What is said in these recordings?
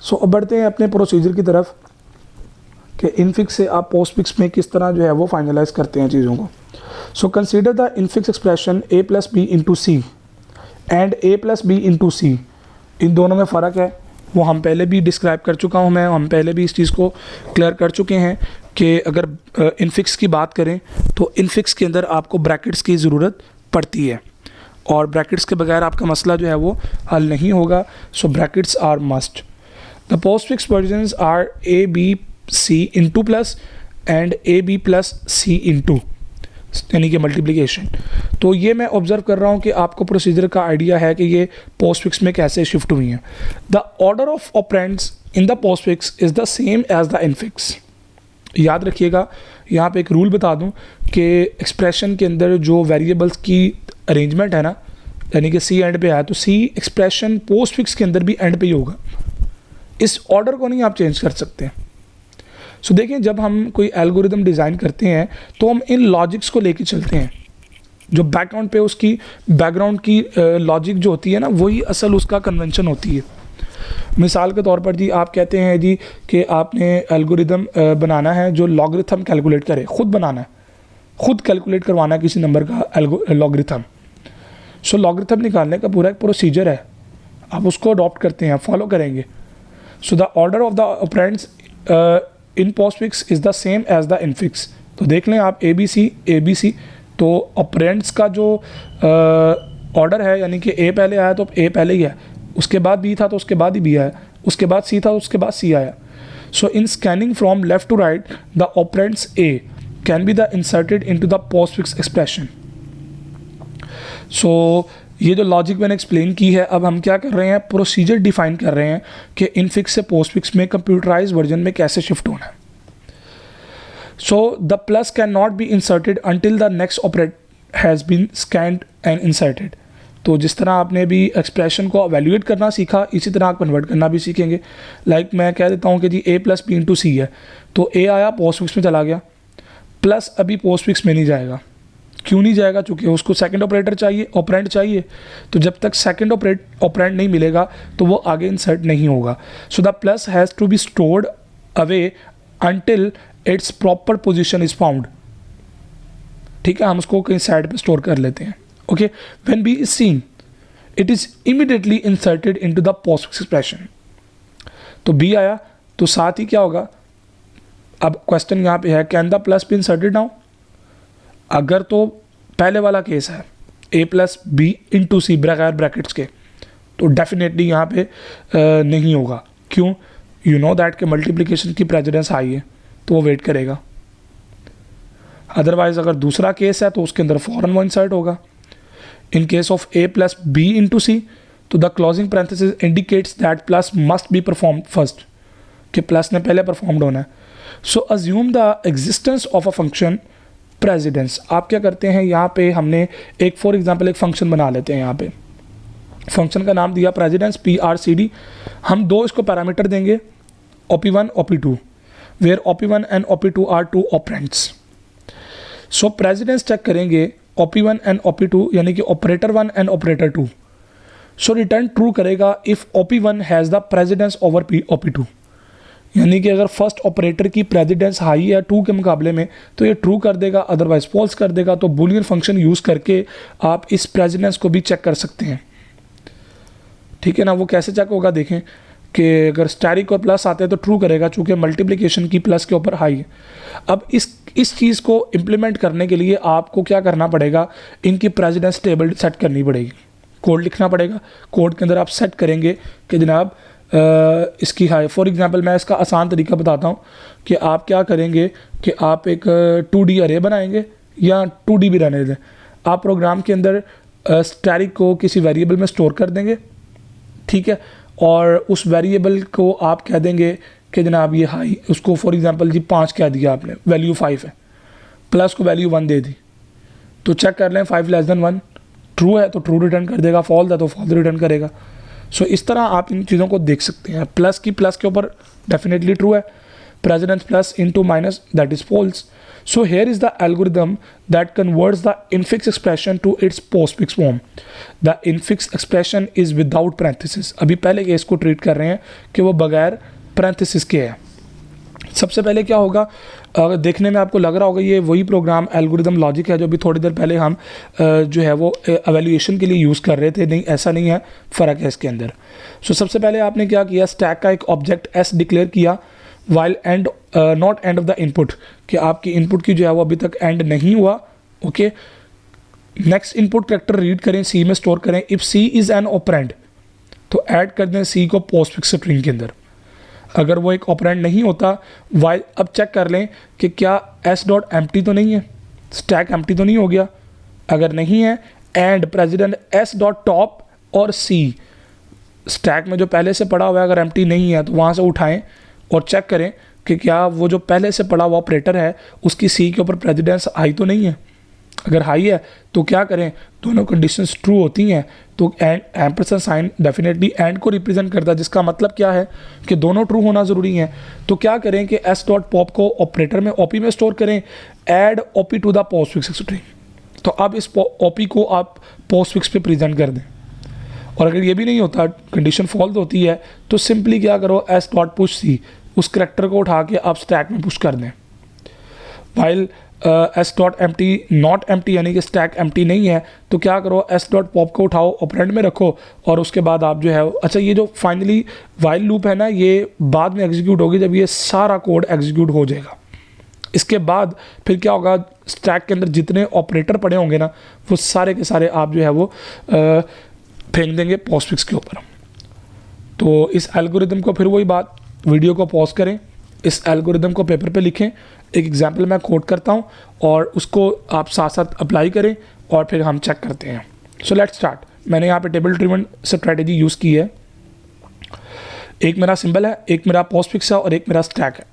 सो अब बढ़ते हैं अपने प्रोसीजर की तरफ कि इनफिक्स से आप पोस्टफिक्स में किस तरह जो है वो फाइनलाइज करते हैं चीज़ों को। So consider the infix expression a plus B into C and a plus B into C. इन दोनों में फ़र्क है, वो हम पहले भी डिस्क्राइब कर चुका हूँ मैं, हम पहले भी इस चीज़ को क्लियर कर चुके हैं कि अगर इनफिक्स की बात करें तो इनफिक्स के अंदर आपको ब्रैकेट्स की ज़रूरत पड़ती है और ब्रैकेट्स के बगैर आपका मसला जो है वो हल नहीं होगा। So brackets are must. The postfix versions are A B C into plus and A B plus C into, यानी कि मल्टीप्लिकेशन। तो ये मैं ऑब्ज़र्व कर रहा हूँ कि आपको प्रोसीजर का आइडिया है कि ये पोस्टफिक्स में कैसे शिफ्ट हुई हैं। The order of operands in the postfix is the same as the infix. याद रखिएगा, यहाँ पे एक रूल बता दूँ कि एक्सप्रेशन के अंदर जो वेरिएबल्स की अरेंजमेंट है ना, यानी कि सी एंड पे है तो सी एक्सप्रेशन पोस्टफिक्स के अंदर भी एंड पे ही होगा। इस ऑर्डर को नहीं आप चेंज कर सकते। सो देखिए, जब हम कोई एल्गोरिदम डिज़ाइन करते हैं तो हम इन लॉजिक्स को लेके चलते हैं। जो बैकग्राउंड पे उसकी बैकग्राउंड की लॉजिक जो होती है ना, वही असल उसका कन्वेंशन होती है। मिसाल के तौर पर जी आप कहते हैं जी कि आपने एल्गोरिदम बनाना है जो लॉगरिथम कैलकुलेट करे, खुद बनाना है, खुद कैलकुलेट करवाना है किसी नंबर का लॉगरिथम। सो लॉगरिथम निकालने का पूरा एक प्रोसीजर है, आप उसको अडॉप्ट करते हैं, फॉलो करेंगे। So the order of the operands in postfix is the same as the infix. तो देख लें आप ए बी सी, तो ऑपरेंड्स का जो ऑर्डर है, यानी कि ए पहले आया तो ए पहले ही है, उसके बाद बी था तो उसके बाद ही बी आया, उसके बाद सी था तो उसके बाद सी आया। So in scanning from left to right the operands A can be the inserted into the postfix expression. So ये जो लॉजिक मैंने एक्सप्लेन की है, अब हम क्या कर रहे हैं, प्रोसीजर डिफाइन कर रहे हैं कि इनफिक्स से पोस्टफिक्स में कंप्यूटराइज वर्जन में कैसे शिफ्ट होना है। So the plus can not be inserted until the next operate has been scanned and inserted. तो जिस तरह आपने भी एक्सप्रेशन को एवेल्यूएट करना सीखा, इसी तरह आप कन्वर्ट करना भी सीखेंगे। लाइक मैं कह देता हूँ कि जी ए प्लस बी इंटू सी है, तो ए आया पोस्टफिक्स में चला गया, प्लस अभी पोस्टफिक्स में नहीं जाएगा। क्यों नहीं जाएगा? चूँकि उसको सेकंड ऑपरेटर चाहिए, ऑपरेंड चाहिए, तो जब तक सेकंड ऑपरेंड नहीं मिलेगा तो वो आगे इंसर्ट नहीं होगा। So the plus has to be stored away until its proper position is found. ठीक है, हम उसको कहीं साइड पे स्टोर कर लेते हैं। Okay, when B is seen it is immediately inserted into the postfix expression. तो बी आया तो साथ ही क्या होगा, अब क्वेश्चन यहाँ पे है, can the plus be inserted now? अगर तो पहले वाला केस है ए प्लस बी इंटू सी बगैर ब्रैकेट्स के, तो डेफिनेटली यहाँ पे नहीं होगा। क्यों? यू नो दैट के मल्टीप्लिकेशन की प्रेसिडेंस हाई है तो वो वेट करेगा। अदरवाइज अगर दूसरा केस है तो उसके अंदर फॉरन वो इंसर्ट होगा। In case of A plus B into C, तो the closing parenthesis indicates that plus must be perform first, कि प्लस ने पहले परफॉर्म्ड होना है। So assume the existence of a function precedence. आप क्या करते हैं, यहाँ पे हमने एक फॉर एग्जांपल एक फंक्शन बना लेते हैं। यहाँ पे फंक्शन का नाम दिया प्रेसिडेंस PRCD। हम दो इसको पैरामीटर देंगे, OP1 OP2, where OP1 and OP2 are two operands. So precedence check करेंगे OP1 एंड OP2, यानी कि operator 1 and operator 2। So return true करेगा if OP1 has the precedence over OP2, यानी कि अगर फर्स्ट ऑपरेटर की precedence high है 2 के मुकाबले में तो ये ट्रू कर देगा, अदरवाइज फॉल्स कर देगा। तो बूलियन फंक्शन यूज़ करके आप इस प्रेसिडेंस को भी चेक कर सकते हैं। ठीक है ना? वो कैसे चेक होगा, देखें कि अगर स्टैरिक और प्लस आते हैं तो ट्रू करेगा, चूँकि मल्टीप्लिकेशन की प्लस के ऊपर हाई है। अब इस चीज़ को इम्प्लीमेंट करने के लिए आपको क्या करना पड़ेगा, इनकी प्रेसिडेंस टेबल सेट करनी पड़ेगी, कोड लिखना पड़ेगा। कोड के अंदर आप सेट करेंगे कि जनाब इसकी हाई। फॉर एग्जांपल मैं इसका आसान तरीका बताता हूँ कि आप क्या करेंगे कि आप एक 2D अरे बनाएंगे, या 2D भी रहने दें। आप प्रोग्राम के अंदर स्टैरिक को किसी वेरिएबल में स्टोर कर देंगे, ठीक है, और उस वेरिएबल को आप कह देंगे कि जनाब ये हाई, उसको फॉर एग्जांपल जी 5 कह दिया आपने, वैल्यू 5 है, प्लस को वैल्यू 1 दे दी, तो चेक कर लें 5 लेस देन 1, ट्रू है तो ट्रू रिटर्न कर देगा, फॉल्स है तो फॉल्स रिटर्न करेगा। सो इस तरह आप इन चीज़ों को देख सकते हैं। प्लस के ऊपर डेफिनेटली ट्रू है, precedence plus into minus, that is false. So here is the algorithm that converts the infix expression to its postfix form. The infix expression is without parenthesis. अभी पहले केस को treat कर रहे हैं कि वो बगैर parenthesis के है. सबसे पहले क्या होगा, देखने में आपको लग रहा होगा ये वही प्रोग्राम एल्गोरिदम लॉजिक है जो अभी थोड़ी देर पहले हम जो है वो एवेल्यूएशन के लिए यूज़ कर रहे थे. नहीं, ऐसा नहीं है, फ़र्क है इसके अंदर. सो सबसे पहले आपने क्या किया, स्टैक का एक ऑब्जेक्ट एस डिक्लेयर किया while and not end of the input, कि आपकी इनपुट की जो है वो अभी तक एंड नहीं हुआ. Okay, next input character read करें, सी में स्टोर करें. If C is an operand तो ऐड कर दें सी को पोस्टफिक्स स्ट्रिंग के अंदर. अगर वो एक ऑपरेंड नहीं होता, वाइल अब चेक कर लें कि क्या एस डॉट एम्प्टी तो नहीं है, स्टैक एम्प्टी तो नहीं हो गया. अगर नहीं है, and president S dot top और सी, स्टैक में जो पहले से पड़ा हुआ है अगर एम्प्टी नहीं है तो वहाँ से उठाएं और चेक करें कि क्या वो जो पहले से पड़ा हुआ ऑपरेटर है उसकी सी के ऊपर प्रेसिडेंस हाई तो नहीं है. अगर हाई है तो क्या करें, दोनों कंडीशंस ट्रू होती हैं तो and ampersand sign definitely and को रिप्रेजेंट करता है, जिसका मतलब क्या है कि दोनों ट्रू होना ज़रूरी है. तो क्या करें कि एस डॉट पॉप को ऑपरेटर में ओपी में स्टोर करें, add OP to the postfix string. तो अब इस ओपी को आप पोस्टफिक्स पे प्रेजेंट कर दें. और अगर ये भी नहीं होता, कंडीशन फॉल्स होती है, तो सिंपली क्या करो, एस डॉट पुश सी, उस करैक्टर को उठा के आप स्टैक में पुश कर दें. While S dot empty not empty, यानी कि स्टैक एम्प्टी नहीं है, तो क्या करो, एस डॉट पॉप को उठाओ, ऑपरेंड में रखो और उसके बाद आप जो है, अच्छा ये जो फाइनली वाइल लूप है ना, ये बाद में एग्जीक्यूट होगी जब ये सारा कोड एग्जीक्यूट हो जाएगा. इसके बाद फिर क्या होगा, स्टैक के अंदर जितने ऑपरेटर पड़े होंगे ना, वो सारे के सारे आप जो है वो फेंक देंगे पोस्टफिक्स के ऊपर. तो इस एल्गोरिदम को फिर वही बात, वीडियो को पॉज करें, इस एल्गोरिदम को पेपर पे लिखें, एक एग्जाम्पल मैं कोट करता हूँ और उसको आप साथ साथ अप्लाई करें और फिर हम चेक करते हैं. So let's start. मैंने यहाँ पे टेबल ड्रिवन स्ट्रैटेजी यूज़ की है. एक मेरा सिंबल है, एक मेरा पोस्टफिक्स है और एक मेरा स्टैक है.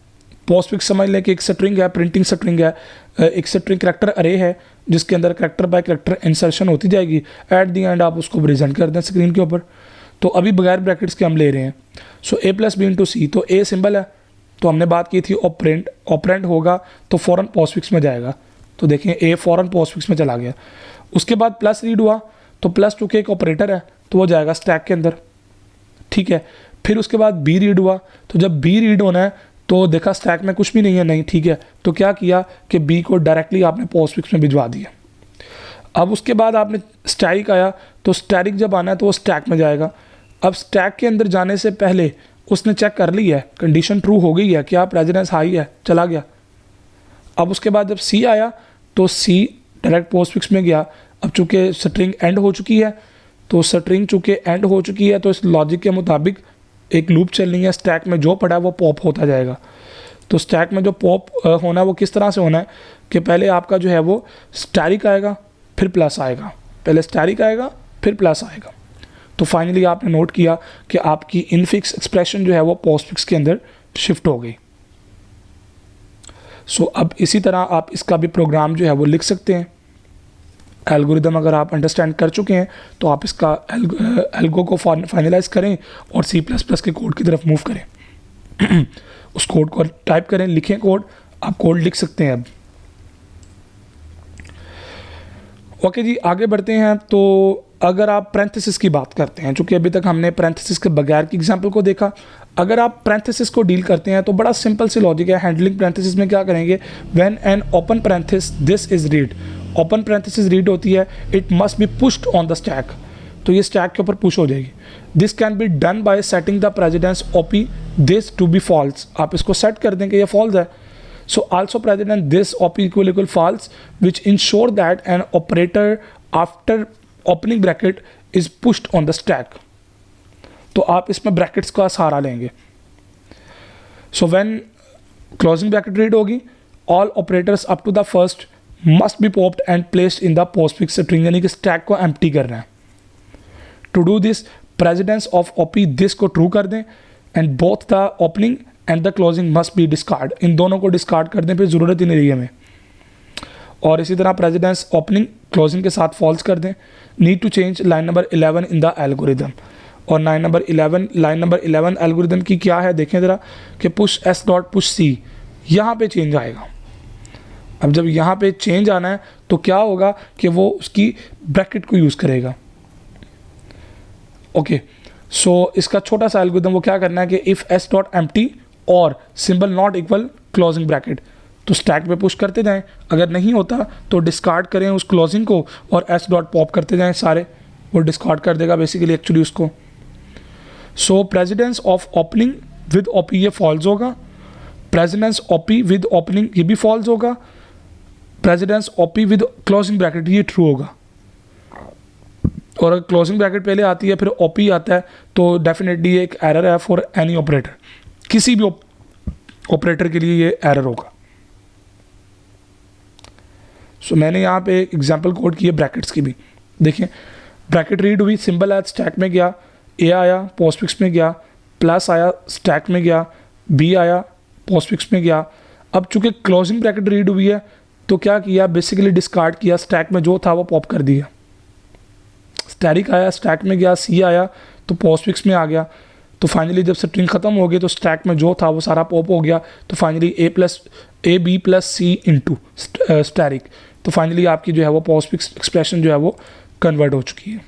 पोस्टफिक्स समझ लें कि एक स्ट्रिंग है, प्रिंटिंग स्ट्रिंग है, एक स्ट्रिंग करैक्टर अरे है जिसके अंदर करैक्टर बाय करैक्टर इंसर्शन होती जाएगी. एट दी एंड आप उसको प्रेजेंट कर दें स्क्रीन के ऊपर. तो अभी बगैर ब्रैकेट्स के हम ले रहे हैं. सो ए प्लस बी इंटू सी, तो ए सिंबल है, तो हमने बात की थी ऑपरेंड होगा तो फ़ौरन पोस्टफिक्स में जाएगा. तो देखें ए फ़ौरन पोस्टफिक्स में चला गया. उसके बाद प्लस रीड हुआ तो प्लस टू के एक ऑपरेटर है तो वो जाएगा स्टैक के अंदर. ठीक है, फिर उसके बाद बी रीड हुआ, तो जब बी रीड होना है तो देखा स्टैक में कुछ भी नहीं है, नहीं ठीक है, तो क्या किया कि बी को डायरेक्टली आपने पोस्टफिक्स में भिजवा दिया. अब उसके बाद आपने स्टैरिक आया, तो स्टैरिक जब आना है तो वो स्टैक में जाएगा. अब स्टैक के अंदर जाने से पहले उसने चेक कर ली है, कंडीशन ट्रू हो गई है, क्या प्रेसिडेंस हाई है, चला गया. अब उसके बाद जब सी आया तो सी डायरेक्ट पोस्टफिक्स में गया. अब चूंकि स्ट्रिंग एंड हो चुकी है, तो स्ट्रिंग चूंकि एंड हो चुकी है तो इस लॉजिक के मुताबिक एक लूप चलनी है, स्टैक में जो पड़ा है वो पॉप होता जाएगा. तो स्टैक में जो पॉप होना है वो किस तरह से होना है कि पहले आपका जो है वो स्टैरिक आएगा फिर प्लस आएगा, पहले स्टैरिक आएगा फिर प्लस आएगा. तो फाइनली आपने नोट किया कि आपकी इनफिक्स एक्सप्रेशन जो है वो पोस्टफिक्स के अंदर शिफ्ट हो गई. सो अब इसी तरह आप इसका भी प्रोग्राम जो है वो लिख सकते हैं. एल्गोरिदम अगर आप अंडरस्टैंड कर चुके हैं तो आप इसका एल्गो को फाइनलाइज करें और सी प्लस प्लस के कोड की तरफ मूव करें. उस कोड को टाइप करें, लिखें कोड, आप कोड लिख सकते हैं. अब ओके जी, आगे बढ़ते हैं. तो अगर आप पैरेंथेसिस की बात करते हैं, चूँकि अभी तक हमने पैरेंथेसिस के बगैर की एग्जांपल को देखा, अगर आप पैरेंथेसिस को डील करते हैं तो बड़ा सिंपल सी लॉजिक है. हैंडलिंग पैरेंथेसिस में क्या करेंगे, when an open parenthesis this is read, open parenthesis read होती है, it must be pushed on the stack, तो ये स्टैक के ऊपर पुश हो जाएगी. This can be done by setting the precedence OP this to be false, आप इसको सेट कर दें कि ये फॉल्स है. So also precedent this op equal false, which ensure that an operator after opening bracket is pushed on the stack. तो आप इसमें ब्रैकेट्स का सहारा लेंगे. So when closing bracket read होगी, all operators up to the first must be popped and placed in the postfix string, यानी कि stack को empty करना है. To do this, precedence of op this को true कर दें and both the opening and the closing must be discard, इन दोनों को डिस्कार्ड कर दें, फिर ज़रूरत ही नहीं रही हमें. और इसी तरह प्रेसिडेंस ओपनिंग क्लोजिंग के साथ फॉल्स कर दें. Need to change line number 11 in the algorithm, और लाइन नंबर 11 एल्गोरिदम की क्या है देखें ज़रा कि push S dot push C, यहाँ पे चेंज आएगा। अब जब यहाँ पे चेंज आना है तो क्या होगा कि वो उसकी ब्रैकेट को यूज़ करेगा। ओके, सो इसका छोटा सा एल्गोरिदम वो क्या करना है कि इफ़ एस डॉट एम्प्टी और symbol not equal closing bracket, तो स्टैक पे पुश करते जाएं, अगर नहीं होता तो डिस्कार्ड करें उस क्लोजिंग को और एस डॉट पॉप करते जाएं सारे, वो डिस्कार्ड कर देगा बेसिकली एक्चुअली उसको। So precedence of opening with OP ये फॉल्स होगा, प्रेसिडेंस ओपी विद ओपनिंग ये भी फॉल्स होगा, precedence OP with closing bracket ये ट्रू होगा। और अगर क्लोजिंग ब्रैकेट पहले आती है फिर ओपी आता है तो डेफिनेटली ये एक एरर है फॉर एनी ऑपरेटर, किसी भी ऑपरेटर के लिए ये एरर होगा। सो मैंने यहाँ पे एक एग्जाम्पल कोड की है ब्रैकेट्स की भी, देखें ब्रैकेट रीड हुई, सिंबल आज स्टैक में गया, ए आया पोस्टफिक्स में गया, प्लस आया स्टैक में गया, बी आया पोस्टफिक्स में गया। अब चूंकि क्लोजिंग ब्रैकेट रीड हुई है तो क्या किया, बेसिकली डिस्कार्ड किया, स्टैक में जो था वो पॉप कर दिया। स्टैटिक आया स्टैक में गया, सी आया तो पोस्टफिक्स में आ गया, तो फाइनली जब स्ट्रिंग ख़त्म हो गई तो स्टैक में जो था वो सारा पॉप हो गया, तो finally A B plus C into static, तो फाइनली आपकी जो है वो पोस्टफिक्स एक्सप्रेशन जो है वो कन्वर्ट हो चुकी है।